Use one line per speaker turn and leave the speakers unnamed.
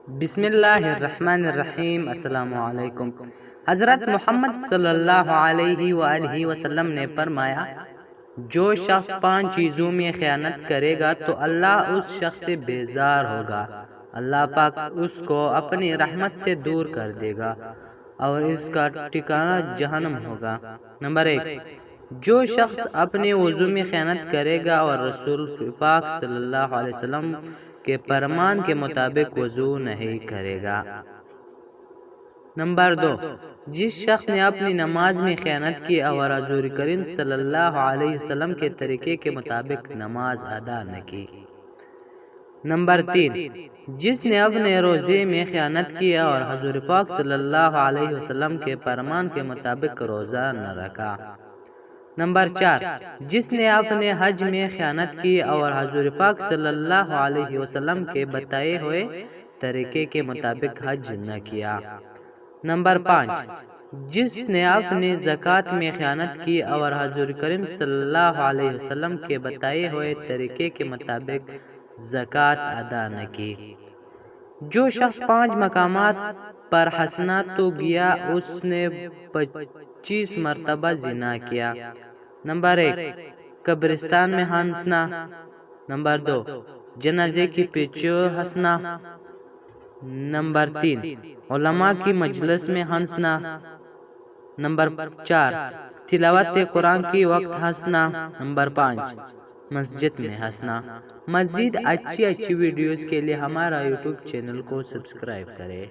بسم اللہ الرحمن الرحیم۔ السلام علیکم۔ حضرت محمد صلی اللہ علیہ وآلہ وسلم نے فرمایا، جو شخص 5 چیزوں میں خیانت کرے گا تو اللہ اس شخص سے بیزار ہوگا، اللہ پاک اس کو اپنی رحمت سے دور کر دے گا اور اس کا ٹھکانہ جہنم ہوگا۔ نمبر 1، جو شخص اپنے وضو میں خیانت کرے گا اور رسول پاک صلی اللہ علیہ وسلم کے فرمان کے مطابق وضو نہیں کرے گا۔ نمبر 2، جس شخص نے اپنی نماز میں خیانت کی اور حضور کریم صلی اللہ علیہ وسلم کے طریقے کے مطابق نماز ادا نہ کی۔ نمبر 3، جس نے اپنے روزے میں خیانت کی اور حضور پاک صلی اللہ علیہ وسلم کے فرمان کے مطابق روزہ نہ رکھا۔ نمبر 4، جس نے اپنے حج میں خیانت کی اور حضور پاک صلی اللہ علیہ وسلم کے بتائے ہوئے طریقے کے مطابق حج نہ کیا۔ نمبر 5، جس نے اپنے زکوٰۃ میں خیانت کی اور حضور کریم صلی اللہ علیہ وسلم کے بتائے ہوئے طریقے کے مطابق زکوٰۃ ادا نہ کی۔ جو شخص 5 مقامات پر ہنسنا تو گیا، اس نے 25 مرتبہ زنا کیا۔ نمبر 1، قبرستان میں ہنسنا۔ نمبر 2، جنازے کے پیچھے ہنسنا۔ نمبر 3، علماء کی مجلس میں ہنسنا۔ نمبر 4، تلاوت قرآن کے وقت ہنسنا۔ نمبر 5، مسجد میں ہنسنا۔ مزید اچھی ویڈیوز کے لیے ہمارا یوٹیوب چینل کو سبسکرائب کریں۔